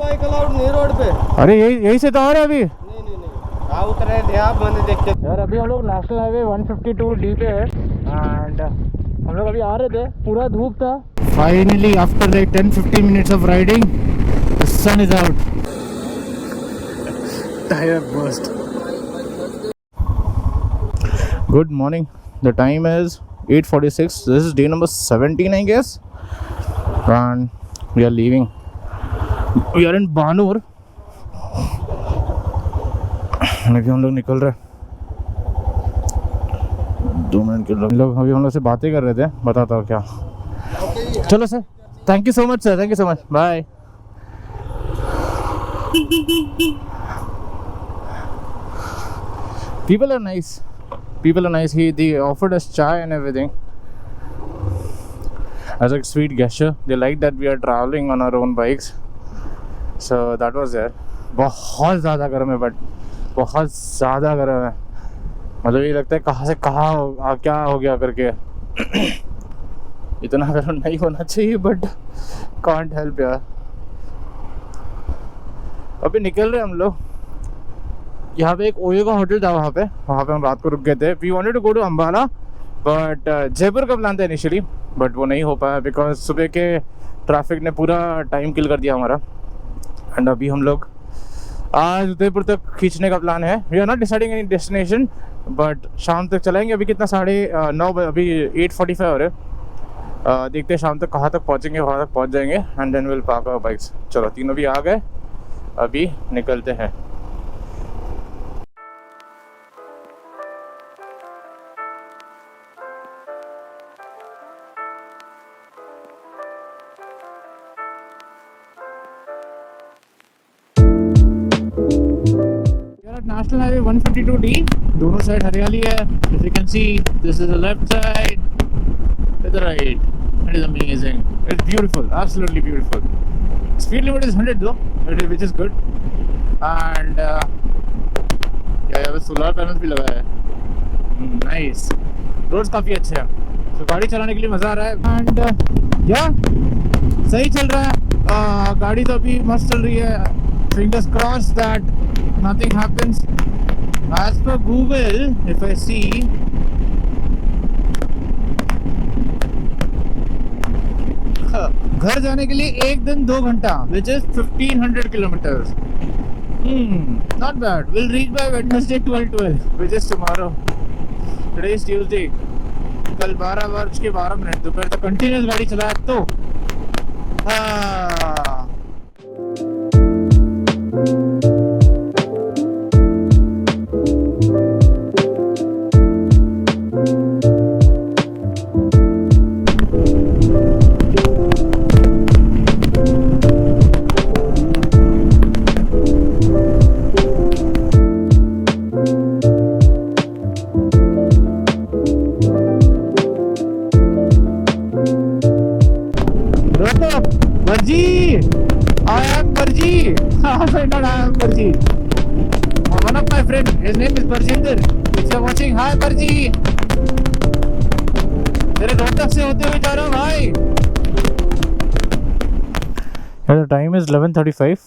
Bike allowed नहीं road पे। अरे यही से तो आ रहे अभी। नहीं कहाँ उतरे थे आप, मैंने देख के। यार अभी हम लोग नेशनल हाईवे 152D पे है एंड हम लोग अभी आ रहे थे, पूरा धूप था। Finally after like 10-15 minutes of riding the sun is out. Tyre burst. Good morning, the time is 8:46. This is day number 17 I guess and we are leaving. We are in Banur. अभी हम लोग निकल रहे हैं, 2 मिनट के लोग अभी हम लोग से बातें कर रहे थे, बताता हूँ क्या। चलो sir, thank you so much sir, thank you so much, bye. People are nice. People are nice. They offered us chai and everything as a sweet gesture. They like that we are traveling on our own bikes. So that was there. बहुत ज़्यादा गर्म है, but बहुत ज़्यादा गर्म है। मतलब ये लगता है कहाँ से कहाँ क्या हो गया करके। इतना गर्म नहीं होना चाहिए, बट कांट हेल्प यार। अभी निकल रहे हम लोग। यहाँ पे एक ओयो का होटल था, वहाँ पे हम रात को रुक गए थे। We wanted to go to Ambala, but Jaipur का प्लान था इनिशियली, बट वो नहीं हो पाया बिकॉज सुबह के ट्रैफिक ने पूरा टाइम किल कर दिया हमारा। एंड अभी हम लोग आज उदयपुर तक खींचने का प्लान है। We are not deciding any destination, but शाम तक चलेंगे। अभी कितना 9:30, अभी 8:45 हो रहे। देखते हैं शाम तक कहाँ तक पहुँचेंगे, वहाँ तक पहुँच जाएंगे and then will park our bikes. चलो, तीनों भी आ गए, अभी निकलते हैं। नेशनल हाईवे 152D, दोनों साइड हरियाली है। As you can see, this is the left side, to the right. It is amazing. It's beautiful, absolutely beautiful. Speed limit is 100 though, which is good. And यहाँ पे solar panels भी लगा है। Nice. Roads काफ़ी अच्छे हैं, तो गाड़ी चलाने के लिए मज़ा आ रहा है। एंड सही चल रहा है। गाड़ी तो अभी मस्त चल रही है। Fingers crossed that nothing happens. As per Google, if I see, घर जाने के लिए 1 दिन 2 घंटा, which is 1500 kilometers. Not bad. We'll reach by Wednesday 12/12, which is tomorrow. Today is Tuesday. कल 12:12 दोपहर तक कंटिन्यूस गाड़ी चलाया तो one of my friend, his name is Barjinder. If you're watching, hi Barji. तेरे रोहतक से होते हुए जा रहा हूँ भाई। The time is 11:35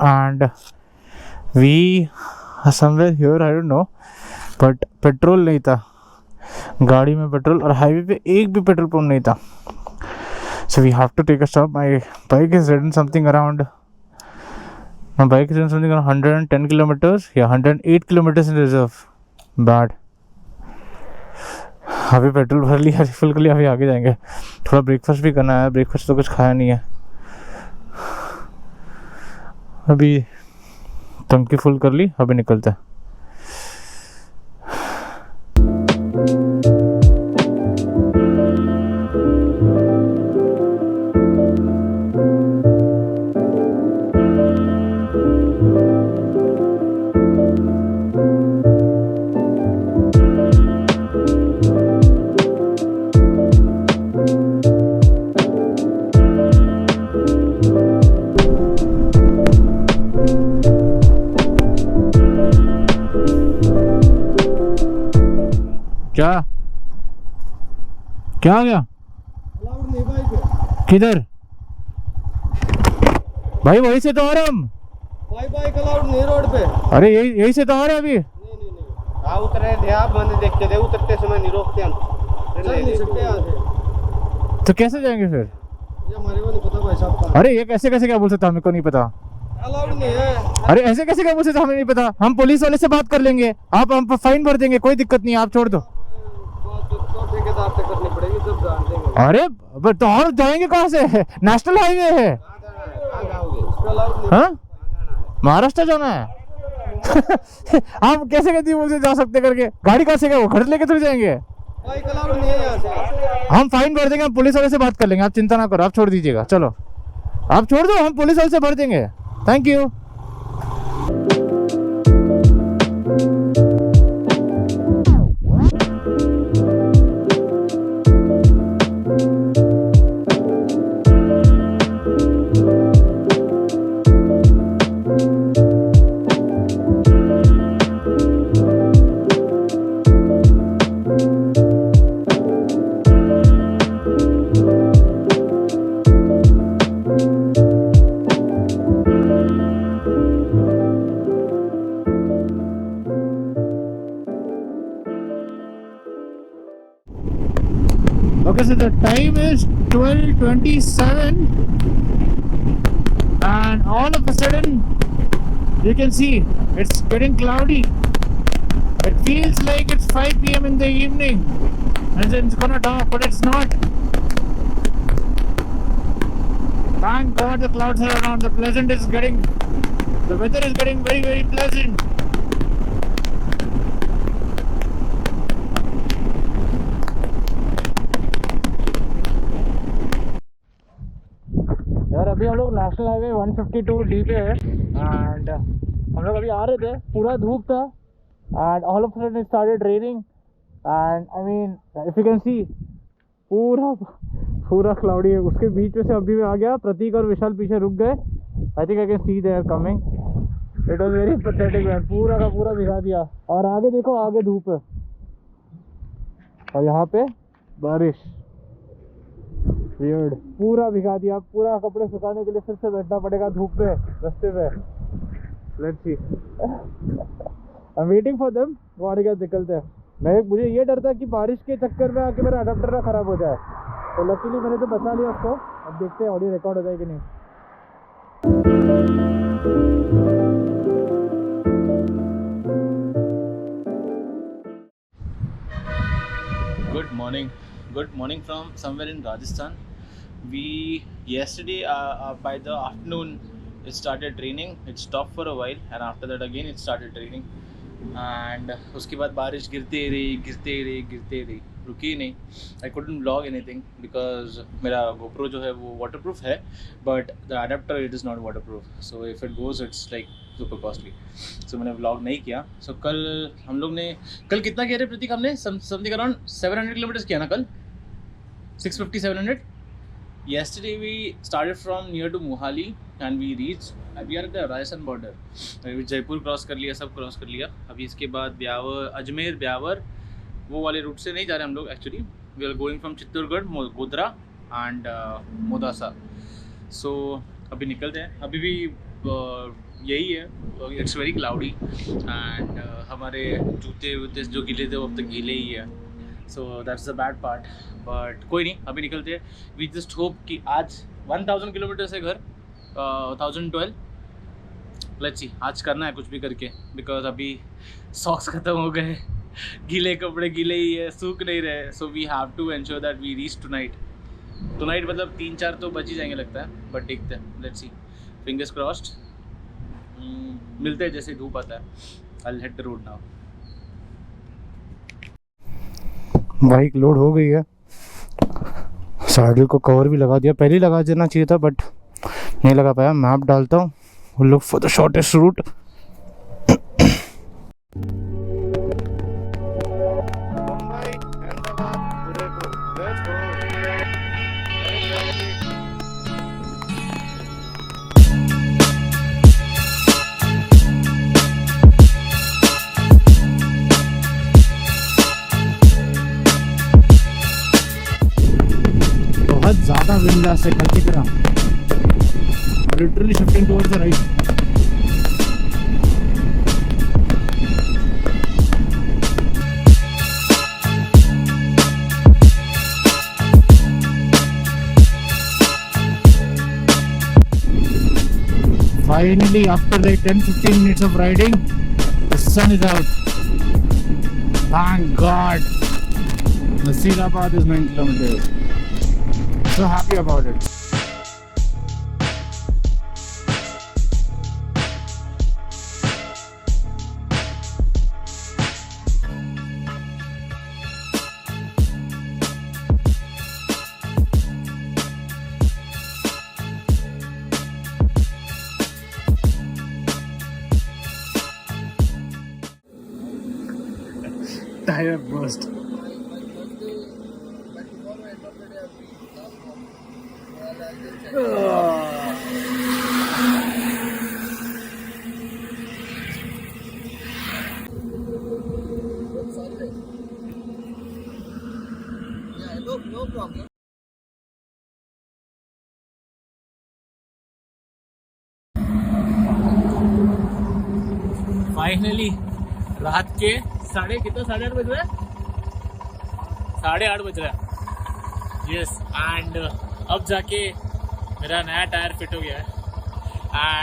and we are somewhere here, I don't know, but petrol नहीं था गाड़ी में, पेट्रोल, और हाईवे पे एक भी पेट्रोल पंप नहीं था। So we have to take a stop. My bike is ridden something around 110 kilometers. Yeah, 108 kilometers in reserve. Bad. अभी पेट्रोल भर लिया, रिफिल कर लिया, अभी आगे जाएंगे। थोड़ा ब्रेकफास्ट भी करना है, ब्रेकफास्ट तो कुछ खाया नहीं है। अभी टंकी फुल कर ली, अभी निकलते हैं। क्या क्या हो गया? किधर? भाई वहीं से तो आ रहे हम। कोई बाइक अलाउड नहीं रोड पे। अरे यही से तो आ रहे अभी। नहीं। हाँ उतरे थे आप, मैंने देख के थे, उतरते समय नहीं रोकते हम। चल नहीं सकते यहाँ से। तो कैसे जाएंगे फिर? ये हमारे को नहीं पता भाई साहब। अरे ये कैसे कैसे क्या बोल सकता, हमें को नहीं पता। अलाउड नहीं है। अरे ऐसे कैसे क्या बोल सकता, हमें नहीं पता। हम पुलिस वाले से बात कर लेंगे, आप हम फाइन भर देंगे, कोई दिक्कत नहीं, आप छोड़ दो। तो ठेकेदार से करनी पड़ेगी, जब जान देंगे। अरे तो और जाएंगे कहाँ से? नेशनल हाईवे है। कहाँ जाओगे? इस पे अलाउड नहीं। हाँ महाराष्ट्र जाना है। हम कैसे कहती बोल से जा सकते करके? गाड़ी कहाँ से, क्या वो घर लेके थोड़ी जाएंगे? बाइक अलाउड नहीं है यहाँ से। हम फाइन भर देंगे, हम पुलिस वाले से बात कर लेंगे, आप चिंता ना करो, आप छोड़ दीजिएगा। चलो आप छोड़ दो, हम पुलिस वाले से भर देंगे। Thank you. Okay, so the time is 12:27 and all of a sudden you can see it's getting cloudy. It feels like it's 5 p.m. in the evening and then it's gonna dark, but it's not. Thank God the clouds are around. The weather is getting very, very pleasant. यार अभी हम लोग national highway 152D पे है and हम लोग अभी आ रहे थे, पूरा धूप था and all of sudden it started raining and I mean if you can see पूरा क्लाउडी है। उसके बीच में से अभी मैं आ गया, प्रतीक और विशाल पीछे रुक गए। I think I can see they are coming. It was very pathetic man, पूरा का पूरा भिगा दिया। और आगे देखो, आगे धूप है और यहाँ पे बारिश। वियर्ड, पूरा भिगा दिया। पूरा कपड़े सुखाने के लिए फिर से बैठना पड़ेगा धूप पे रास्ते पे। Let's see, I am waiting for them. वो आगे क्या निकलते हैं। मुझे ये डर था कि बारिश के चक्कर में आके मेरा अडाप्टर ना खराब हो जाए, तो लकीली मैंने तो बचा लिया उसको। अब देखते हैं ऑडियो रिकॉर्ड हो जाए कि नहीं। Good morning from somewhere in Rajasthan. Yesterday by the afternoon it started raining. It stopped for a while and after that again it started raining. And उसके बाद बारिश गिरते रही, रुकी नहीं। I couldn't vlog anything because मेरा GoPro जो है वो waterproof है, but the adapter it is not waterproof. So if it goes it's like super costly. So मैंने vlog नहीं किया। So कल हम लोग ने कितना किया रे प्रतीक? हमने something around 700 किलोमीटर किया ना कल, 650-700. Yesterday we started from near to Mohali and we are at the Rajasthan border. अभी जयपुर क्रॉस कर लिया, सब क्रॉस कर लिया। अभी इसके बाद अजमेर ब्यावर वो वाले रूट से नहीं जा रहे हम लोग। Actually we are going from Chittorgarh, Godhra and Modasa. So अभी निकलते हैं। अभी भी यही है, इट्स वेरी क्लाउडी एंड हमारे जूते जो गीले थे वो अब तक गीले ही है। So that's the bad part, but कोई नहीं, अभी निकलते हैं। वी जस्ट होप कि आज 1000 किलोमीटर से घर 1012। लेट्स सी, आज करना है कुछ भी करके, बिकॉज अभी सॉक्स ख़त्म हो गए, गीले कपड़े गीले ही है, सूख नहीं रहे। So we have to ensure that we reach tonight मतलब 3-4 तो बच ही जाएंगे लगता है, बट देखते हैं। Let's see, fingers crossed. मिलते हैं जैसे धूप आता है। I will hit the road now. Bike load हो गई है, साइकिल को कवर भी लगा दिया। पहले ही लगा देना चाहिए था बट नहीं लगा पाया। मैप डालता हूँ, look for the shortest route. बहुत ज़्यादा विंडा से कल की तरह। literally shifting towards the right. Finally, after like 10-15 minutes of riding, the sun is out. Thank God. Nasirabad is 9 kilometers. So happy about it. Tyre burst. No problem. Finally रात के साढ़े आठ बज रहे हैं, 8:30 बज रहा है. यस, एंड अब जाके मेरा नया टायर फिट हो गया है.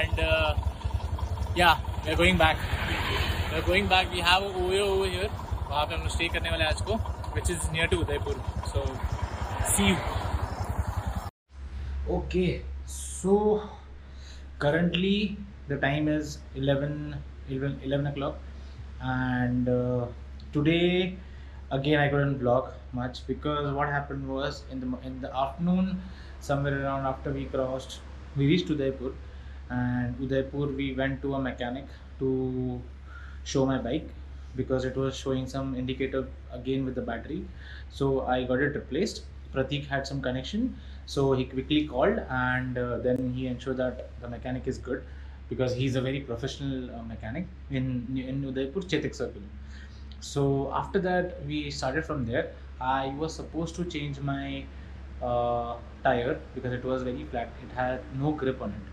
एंड या we are going back. We have OYO over here. वहाँ पे हम लोग स्टे करने वाले हैं आज को, which is near to Udaipur. So see you. Okay, so currently the time is 11 o'clock, and today again I couldn't vlog much because what happened was in the afternoon, somewhere around after we reached Udaipur, and Udaipur we went to a mechanic to show my bike because it was showing some indicator again with the battery. So I got it replaced. Pratik had some connection, so he quickly called, and then he ensured that the mechanic is good because he's a very professional mechanic in Udaipur Chetak Circle. So after that we started from there. I was supposed to change my tire because it was very flat. It had no grip on it.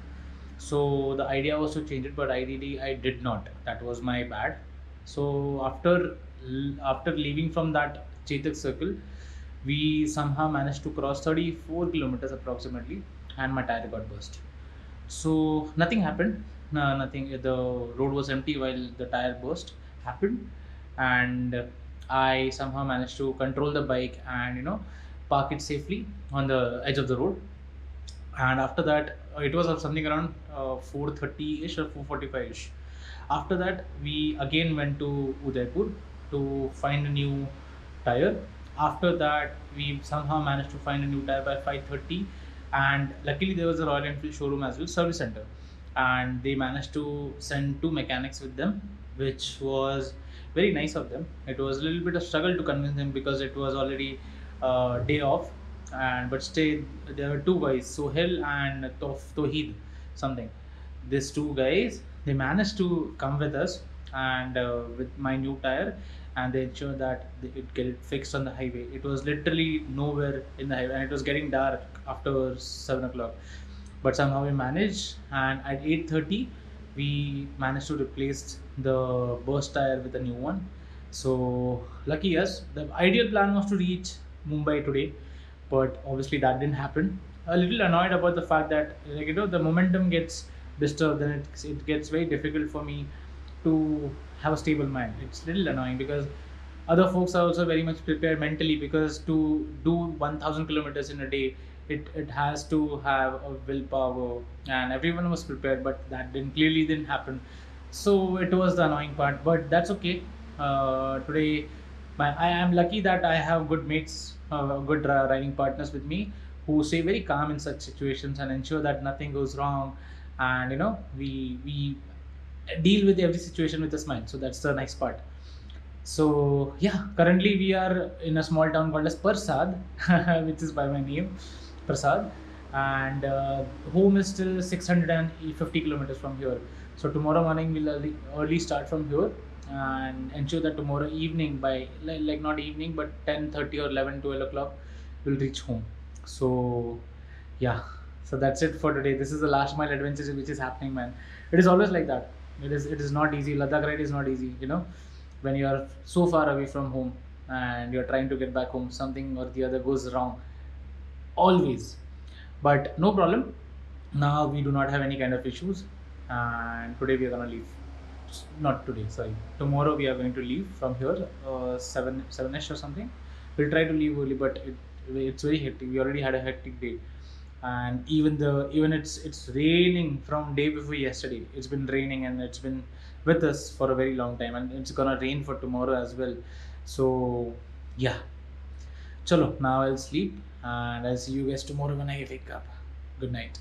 So the idea was to change it, but ideally I did not. That was my bad. So after leaving from that Chetak Circle, we somehow managed to cross 34 kilometers approximately, and my tire got burst. So nothing happened. No, nothing. The road was empty while the tire burst happened, and I somehow managed to control the bike and park it safely on the edge of the road. And after that, it was something around 4:30ish or 4:45ish. After that, we again went to Udaipur to find a new tire. After that, we somehow managed to find a new tire by 5:30, and luckily there was a Royal Enfield showroom as well, service center, and they managed to send 2 mechanics with them, which was very nice of them. It was a little bit of struggle to convince them because it was already day off, and but still there were 2 guys, Sohel and Tohid something. These 2 guys, they managed to come with us and with my new tire, and they ensured that they could get it fixed on the highway. It was literally nowhere in the highway, and it was getting dark after 7 o'clock. But somehow we managed, and at 8:30 we managed to replace the burst tire with a new one. So lucky us. The ideal plan was to reach Mumbai today, but obviously that didn't happen. A little annoyed about the fact that the momentum gets disturbed, then it gets very difficult for me to have a stable mind. It's a little annoying because other folks are also very much prepared mentally, because to do 1000 kilometers in a day, it has to have a willpower, and everyone was prepared, but that clearly didn't happen. So it was the annoying part, but that's okay. Today I am lucky that I have good mates, good riding partners with me, who stay very calm in such situations and ensure that nothing goes wrong, and we deal with every situation with a smile. So that's the nice part. So yeah, currently we are in a small town called as Persad, which is by my name, Prasad, and home is still 650 kilometers from here. So tomorrow morning we'll early start from here and ensure that tomorrow evening by like not evening but 10:30 or 11, 12 o'clock we'll reach home. So yeah, So that's it for today. This is the last mile adventure which is happening, man. It is always like that. It is not easy. Ladakh ride is not easy, you know. When you are so far away from home and you're trying to get back home, something or the other goes wrong. Always. But no problem. Now we do not have any kind of issues. And today we are gonna leave. Not today, sorry. Tomorrow we are going to leave from here, 7ish or something. We'll try to leave early, but it's very hectic. We already had a hectic day, and even it's raining from day before yesterday. It's been raining and it's been with us for a very long time, and it's gonna rain for tomorrow as well. So yeah, chalo. Now I'll sleep, and I'll see you guys tomorrow when I wake up. Good night.